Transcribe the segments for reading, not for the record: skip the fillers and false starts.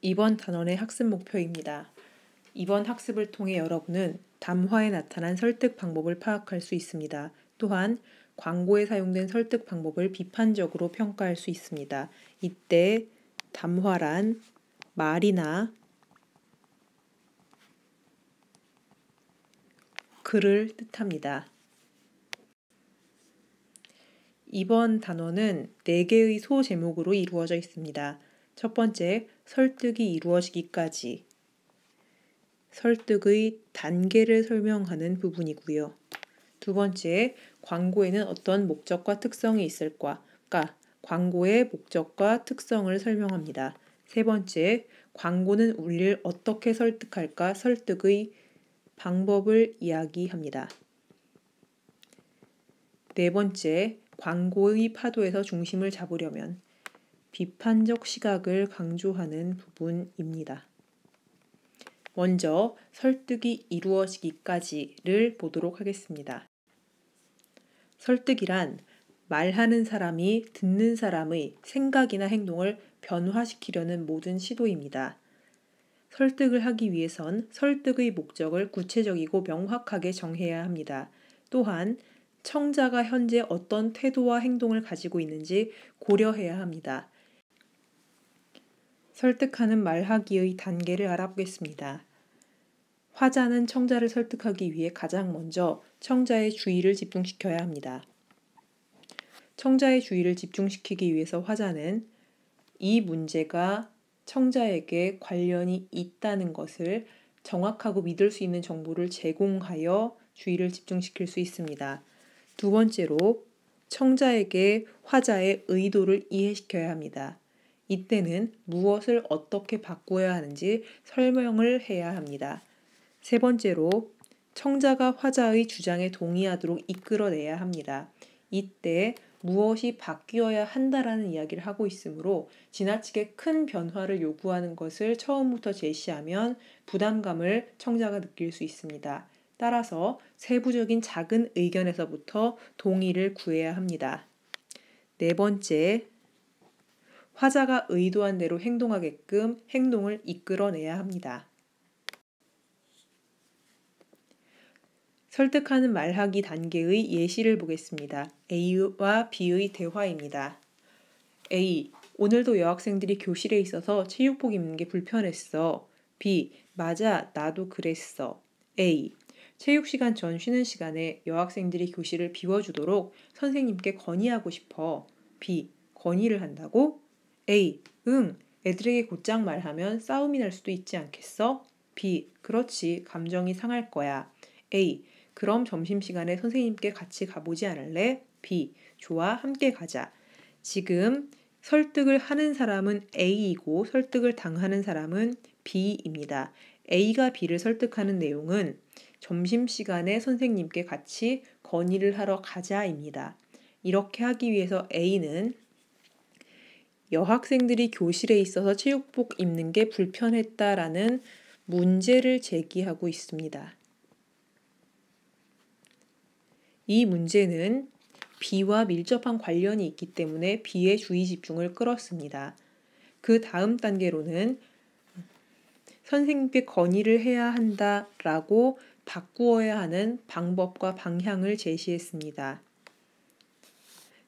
이번 단원의 학습 목표입니다. 이번 학습을 통해 여러분은 담화에 나타난 설득 방법을 파악할 수 있습니다. 또한 광고에 사용된 설득 방법을 비판적으로 평가할 수 있습니다. 이때 담화란 말이나 글을 뜻합니다. 이번 단원은 4개의 소제목으로 이루어져 있습니다. 첫 번째, 설득이 이루어지기까지. 설득의 단계를 설명하는 부분이고요. 두 번째, 광고에는 어떤 목적과 특성이 있을까? 광고의 목적과 특성을 설명합니다. 세 번째, 광고는 우리를 어떻게 설득할까? 설득의 방법을 이야기합니다. 네 번째, 광고의 파도에서 중심을 잡으려면 비판적 시각을 강조하는 부분입니다. 먼저 설득이 이루어지기까지를 보도록 하겠습니다. 설득이란 말하는 사람이 듣는 사람의 생각이나 행동을 변화시키려는 모든 시도입니다. 설득을 하기 위해선 설득의 목적을 구체적이고 명확하게 정해야 합니다. 또한 청자가 현재 어떤 태도와 행동을 가지고 있는지 고려해야 합니다. 설득하는 말하기의 단계를 알아보겠습니다. 화자는 청자를 설득하기 위해 가장 먼저 청자의 주의를 집중시켜야 합니다. 청자의 주의를 집중시키기 위해서 화자는 이 문제가 청자에게 관련이 있다는 것을 정확하고 믿을 수 있는 정보를 제공하여 주의를 집중시킬 수 있습니다. 두 번째로 청자에게 화자의 의도를 이해시켜야 합니다. 이때는 무엇을 어떻게 바꾸어야 하는지 설명을 해야 합니다. 세 번째로 청자가 화자의 주장에 동의하도록 이끌어내야 합니다. 이때 무엇이 바뀌어야 한다라는 이야기를 하고 있으므로 지나치게 큰 변화를 요구하는 것을 처음부터 제시하면 부담감을 청자가 느낄 수 있습니다. 따라서 세부적인 작은 의견에서부터 동의를 구해야 합니다. 네 번째, 화자가 의도한 대로 행동하게끔 행동을 이끌어내야 합니다. 설득하는 말하기 단계의 예시를 보겠습니다. A와 B의 대화입니다. A. 오늘도 여학생들이 교실에 있어서 체육복 입는 게 불편했어. B. 맞아, 나도 그랬어. A. 체육 시간 전 쉬는 시간에 여학생들이 교실을 비워주도록 선생님께 건의하고 싶어. B. 건의를 한다고? A. 응, 애들에게 곧장 말하면 싸움이 날 수도 있지 않겠어? B. 그렇지, 감정이 상할 거야. A. 그럼 점심시간에 선생님께 같이 가보지 않을래? B. 좋아, 함께 가자. 지금 설득을 하는 사람은 A이고 설득을 당하는 사람은 B입니다. A가 B를 설득하는 내용은 점심시간에 선생님께 같이 건의를 하러 가자입니다. 이렇게 하기 위해서 A는 여학생들이 교실에 있어서 체육복 입는 게 불편했다라는 문제를 제기하고 있습니다. 이 문제는 B와 밀접한 관련이 있기 때문에 B의 주의 집중을 끌었습니다. 그 다음 단계로는 선생님께 건의를 해야 한다라고 바꾸어야 하는 방법과 방향을 제시했습니다.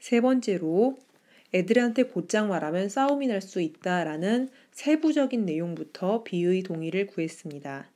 세 번째로 애들한테 곧장 말하면 싸움이 날 수 있다라는 세부적인 내용부터 B의 동의를 구했습니다.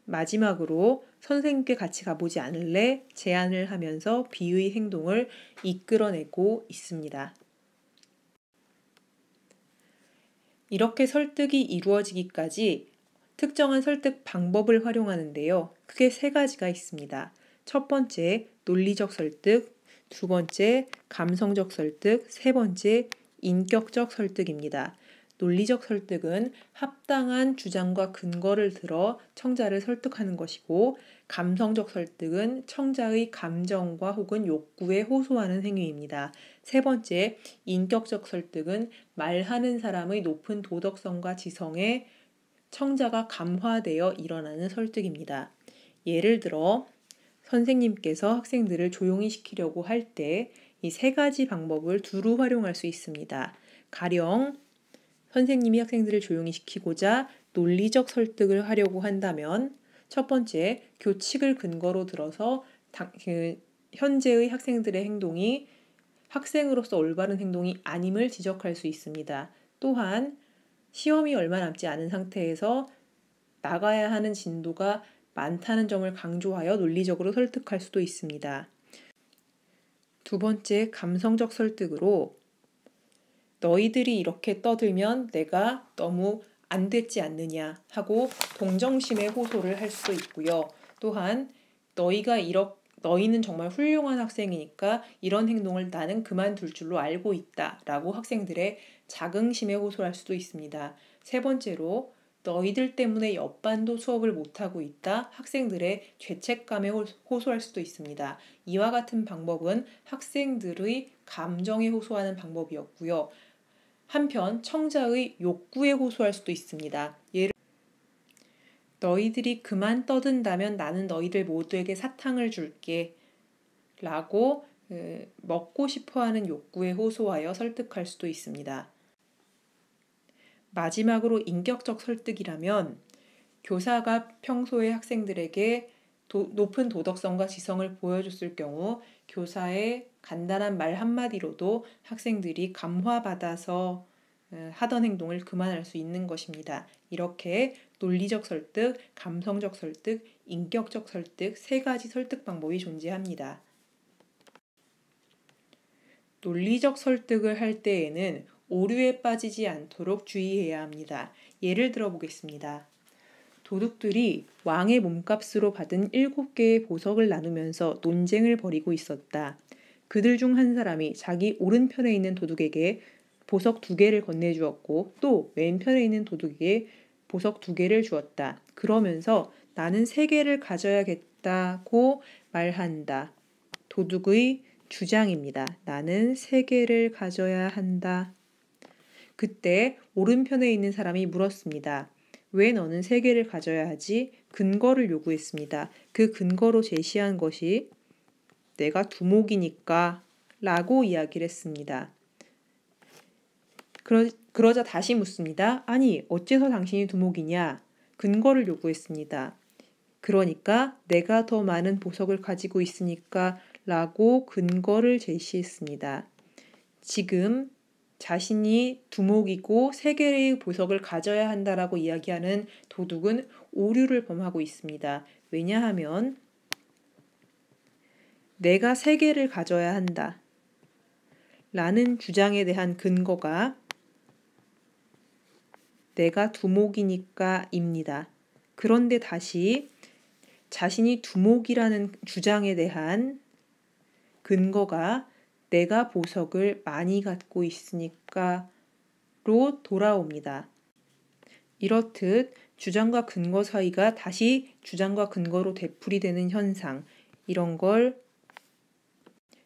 마지막으로 선생님께 같이 가보지 않을래? 제안을 하면서 B의 행동을 이끌어내고 있습니다. 이렇게 설득이 이루어지기까지 특정한 설득 방법을 활용하는데요. 크게 3가지가 있습니다. 첫 번째, 논리적 설득, 두 번째, 감성적 설득, 세 번째, 인격적 설득입니다. 논리적 설득은 합당한 주장과 근거를 들어 청자를 설득하는 것이고, 감성적 설득은 청자의 감정과 혹은 욕구에 호소하는 행위입니다. 세 번째, 인격적 설득은 말하는 사람의 높은 도덕성과 지성에 청자가 감화되어 일어나는 설득입니다. 예를 들어 선생님께서 학생들을 조용히 시키려고 할 때 이 3가지 방법을 두루 활용할 수 있습니다. 가령 선생님이 학생들을 조용히 시키고자 논리적 설득을 하려고 한다면 첫 번째, 교칙을 근거로 들어서 현재의 학생들의 행동이 학생으로서 올바른 행동이 아님을 지적할 수 있습니다. 또한 시험이 얼마 남지 않은 상태에서 나가야 하는 진도가 많다는 점을 강조하여 논리적으로 설득할 수도 있습니다. 두 번째, 감성적 설득으로 너희들이 이렇게 떠들면 내가 너무 안 됐지 않느냐 하고 동정심의 호소를 할 수도 있고요. 또한 너희는 정말 훌륭한 학생이니까 이런 행동을 나는 그만둘 줄로 알고 있다 라고 학생들의 자긍심에 호소할 수도 있습니다. 세 번째로 너희들 때문에 옆반도 수업을 못하고 있다 학생들의 죄책감에 호소할 수도 있습니다. 이와 같은 방법은 학생들의 감정에 호소하는 방법이었고요. 한편 청자의 욕구에 호소할 수도 있습니다. 너희들이 그만 떠든다면 나는 너희들 모두에게 사탕을 줄게 라고 먹고 싶어하는 욕구에 호소하여 설득할 수도 있습니다. 마지막으로 인격적 설득이라면 교사가 평소에 학생들에게 높은 도덕성과 지성을 보여줬을 경우 교사의 간단한 말 한마디로도 학생들이 감화받아서 하던 행동을 그만할 수 있는 것입니다. 이렇게 논리적 설득, 감성적 설득, 인격적 설득 세 가지 설득 방법이 존재합니다. 논리적 설득을 할 때에는 오류에 빠지지 않도록 주의해야 합니다. 예를 들어 보겠습니다. 도둑들이 왕의 몸값으로 받은 7개의 보석을 나누면서 논쟁을 벌이고 있었다. 그들 중 한 사람이 자기 오른편에 있는 도둑에게 보석 2개를 건네주었고 또 왼편에 있는 도둑에게 보석 2개를 주었다. 그러면서 나는 3개를 가져야겠다고 말한다. 도둑의 주장입니다. 나는 3개를 가져야 한다. 그때 오른편에 있는 사람이 물었습니다. 왜 너는 3개를 가져야 하지? 근거를 요구했습니다. 그 근거로 제시한 것이 내가 두목이니까 라고 이야기를 했습니다. 그러자 다시 묻습니다. 아니, 어째서 당신이 두목이냐? 근거를 요구했습니다. 그러니까 내가 더 많은 보석을 가지고 있으니까 라고 근거를 제시했습니다. 지금 자신이 두목이고 3개의 보석을 가져야 한다라고 이야기하는 도둑은 오류를 범하고 있습니다. 왜냐하면 내가 3개를 가져야 한다 라는 주장에 대한 근거가 내가 두목이니까 입니다. 그런데 다시 자신이 두목이라는 주장에 대한 근거가 내가 보석을 많이 갖고 있으니까로 돌아옵니다. 이렇듯 주장과 근거 사이가 다시 주장과 근거로 되풀이되는 현상, 이런 걸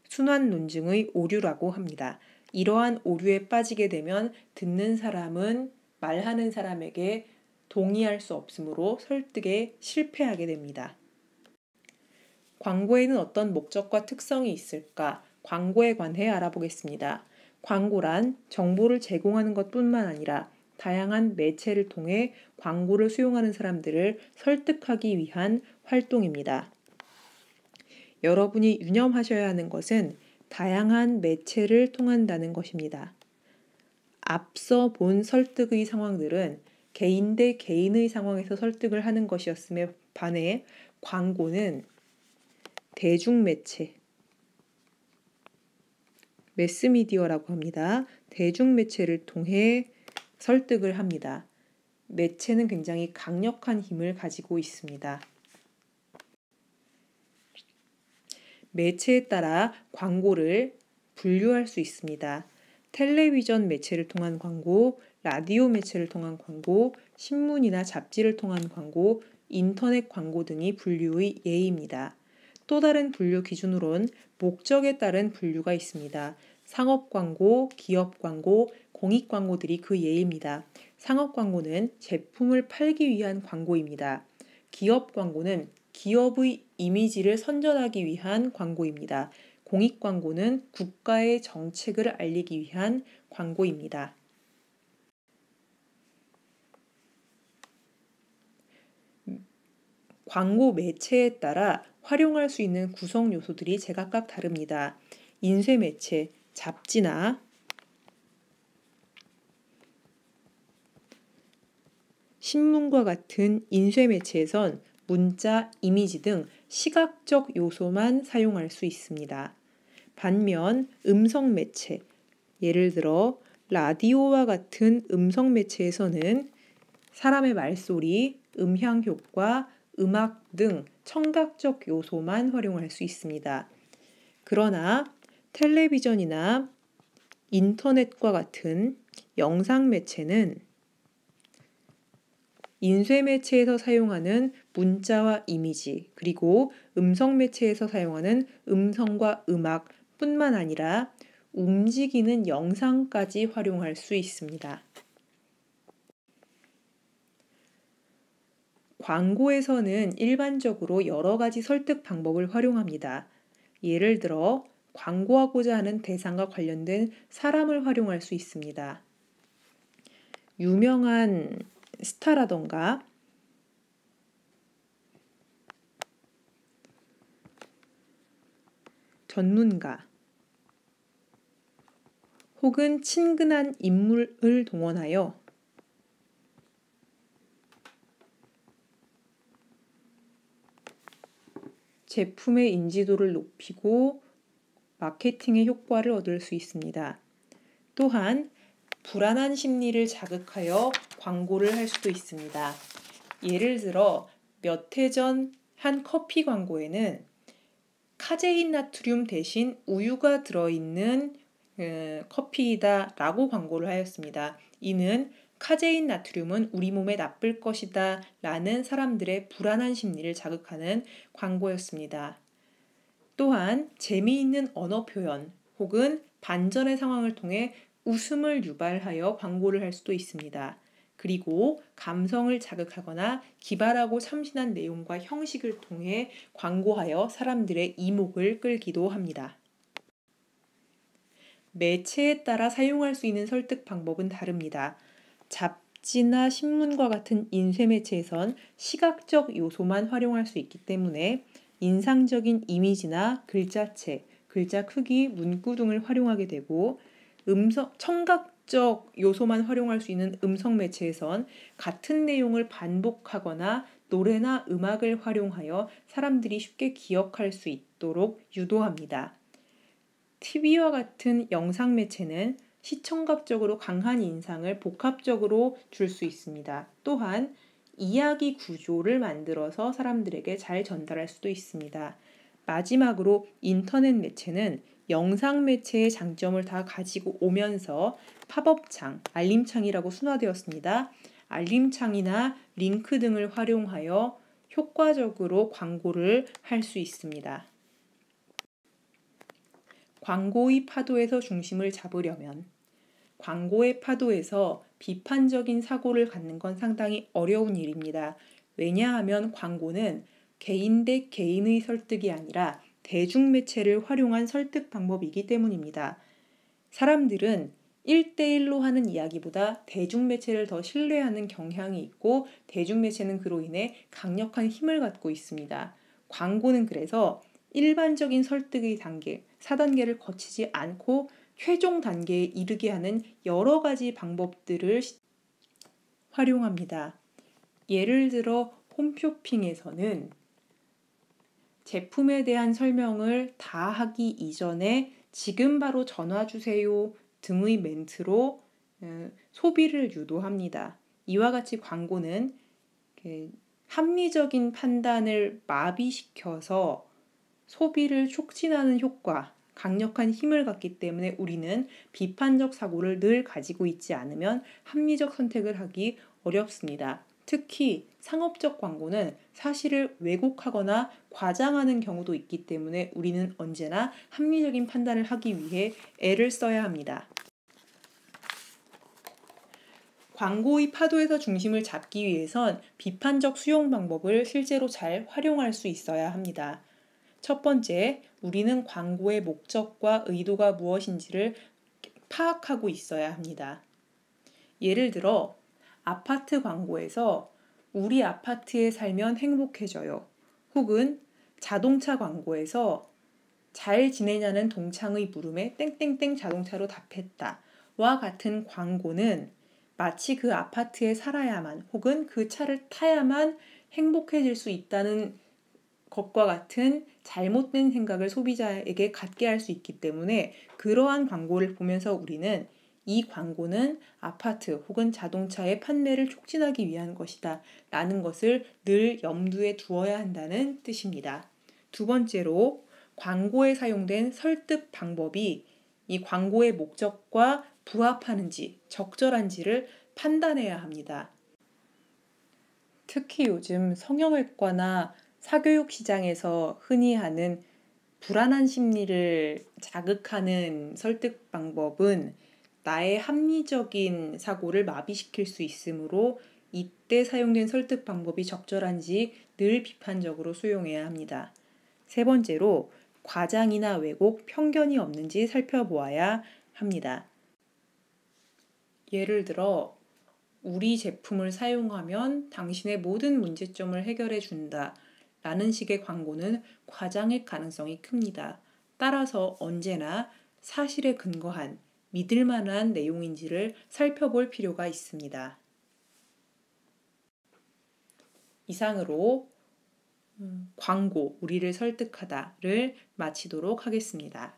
순환 논증의 오류라고 합니다. 이러한 오류에 빠지게 되면 듣는 사람은 말하는 사람에게 동의할 수 없으므로 설득에 실패하게 됩니다. 광고에는 어떤 목적과 특성이 있을까? 광고에 관해 알아보겠습니다. 광고란 정보를 제공하는 것뿐만 아니라 다양한 매체를 통해 광고를 수용하는 사람들을 설득하기 위한 활동입니다. 여러분이 유념하셔야 하는 것은 다양한 매체를 통한다는 것입니다. 앞서 본 설득의 상황들은 개인 대 개인의 상황에서 설득을 하는 것이었음에 반해 광고는 대중매체, 매스미디어라고 합니다. 대중매체를 통해 설득을 합니다. 매체는 굉장히 강력한 힘을 가지고 있습니다. 매체에 따라 광고를 분류할 수 있습니다. 텔레비전 매체를 통한 광고, 라디오 매체를 통한 광고, 신문이나 잡지를 통한 광고, 인터넷 광고 등이 분류의 예입니다. 또 다른 분류 기준으론 목적에 따른 분류가 있습니다. 상업 광고, 기업 광고, 공익 광고들이 그 예입니다. 상업 광고는 제품을 팔기 위한 광고입니다. 기업 광고는 기업의 이미지를 선전하기 위한 광고입니다. 공익 광고는 국가의 정책을 알리기 위한 광고입니다. 광고 매체에 따라 활용할 수 있는 구성 요소들이 제각각 다릅니다. 인쇄 매체, 잡지나 신문과 같은 인쇄 매체에선 문자, 이미지 등 시각적 요소만 사용할 수 있습니다. 반면 음성 매체, 예를 들어 라디오와 같은 음성 매체에서는 사람의 말소리, 음향 효과, 음악 등 청각적 요소만 활용할 수 있습니다. 그러나 텔레비전이나 인터넷과 같은 영상 매체는 인쇄 매체에서 사용하는 문자와 이미지, 그리고 음성 매체에서 사용하는 음성과 음악 뿐만 아니라 움직이는 영상까지 활용할 수 있습니다. 광고에서는 일반적으로 여러 가지 설득 방법을 활용합니다. 예를 들어 광고하고자 하는 대상과 관련된 사람을 활용할 수 있습니다. 유명한 스타라던가 전문가 혹은 친근한 인물을 동원하여 제품의 인지도를 높이고 마케팅의 효과를 얻을 수 있습니다. 또한 불안한 심리를 자극하여 광고를 할 수도 있습니다. 예를 들어 몇 해 전 한 커피 광고에는 카제인 나트륨 대신 우유가 들어있는 커피이다 라고 광고를 하였습니다. 이는 카제인 나트륨은 우리 몸에 나쁠 것이다 라는 사람들의 불안한 심리를 자극하는 광고였습니다. 또한 재미있는 언어 표현 혹은 반전의 상황을 통해 웃음을 유발하여 광고를 할 수도 있습니다. 그리고 감성을 자극하거나 기발하고 참신한 내용과 형식을 통해 광고하여 사람들의 이목을 끌기도 합니다. 매체에 따라 사용할 수 있는 설득 방법은 다릅니다. 잡지나 신문과 같은 인쇄 매체에선 시각적 요소만 활용할 수 있기 때문에 인상적인 이미지나 글자체, 글자 크기, 문구 등을 활용하게 되고 청각적 요소만 활용할 수 있는 음성 매체에선 같은 내용을 반복하거나 노래나 음악을 활용하여 사람들이 쉽게 기억할 수 있도록 유도합니다. TV와 같은 영상 매체는 시청각적으로 강한 인상을 복합적으로 줄 수 있습니다. 또한 이야기 구조를 만들어서 사람들에게 잘 전달할 수도 있습니다. 마지막으로 인터넷 매체는 영상 매체의 장점을 다 가지고 오면서 팝업창, 알림창이라고 순화되었습니다. 알림창이나 링크 등을 활용하여 효과적으로 광고를 할 수 있습니다. 광고의 파도에서 중심을 잡으려면 광고의 파도에서 비판적인 사고를 갖는 건 상당히 어려운 일입니다. 왜냐하면 광고는 개인 대 개인의 설득이 아니라 대중매체를 활용한 설득 방법이기 때문입니다. 사람들은 1대1로 하는 이야기보다 대중매체를 더 신뢰하는 경향이 있고 대중매체는 그로 인해 강력한 힘을 갖고 있습니다. 광고는 그래서 일반적인 설득의 단계, 4단계를 거치지 않고 최종 단계에 이르게 하는 여러 가지 방법들을 활용합니다. 예를 들어 홈쇼핑에서는 제품에 대한 설명을 다 하기 이전에 지금 바로 전화 주세요 등의 멘트로 소비를 유도합니다. 이와 같이 광고는 합리적인 판단을 마비시켜서 소비를 촉진하는 효과, 강력한 힘을 갖기 때문에 우리는 비판적 사고를 늘 가지고 있지 않으면 합리적 선택을 하기 어렵습니다. 특히 상업적 광고는 사실을 왜곡하거나 과장하는 경우도 있기 때문에 우리는 언제나 합리적인 판단을 하기 위해 애를 써야 합니다. 광고의 파도에서 중심을 잡기 위해선 비판적 수용 방법을 실제로 잘 활용할 수 있어야 합니다. 첫 번째, 우리는 광고의 목적과 의도가 무엇인지를 파악하고 있어야 합니다. 예를 들어 아파트 광고에서 우리 아파트에 살면 행복해져요. 혹은 자동차 광고에서 잘 지내냐는 동창의 물음에 땡땡땡 자동차로 답했다. 와 같은 광고는 마치 그 아파트에 살아야만 혹은 그 차를 타야만 행복해질 수 있다는 것과 같은 잘못된 생각을 소비자에게 갖게 할 수 있기 때문에 그러한 광고를 보면서 우리는 이 광고는 아파트 혹은 자동차의 판매를 촉진하기 위한 것이다 라는 것을 늘 염두에 두어야 한다는 뜻입니다. 두 번째로 광고에 사용된 설득 방법이 이 광고의 목적과 부합하는지 적절한지를 판단해야 합니다. 특히 요즘 성형외과나 사교육 시장에서 흔히 하는 불안한 심리를 자극하는 설득 방법은 나의 합리적인 사고를 마비시킬 수 있으므로 이때 사용된 설득 방법이 적절한지 늘 비판적으로 수용해야 합니다. 세 번째로 과장이나 왜곡, 편견이 없는지 살펴보아야 합니다. 예를 들어 우리 제품을 사용하면 당신의 모든 문제점을 해결해 준다 라는 식의 광고는 과장일 가능성이 큽니다. 따라서 언제나 사실에 근거한 믿을 만한 내용인지를 살펴볼 필요가 있습니다. 이상으로 광고, 우리를 설득하다를 마치도록 하겠습니다.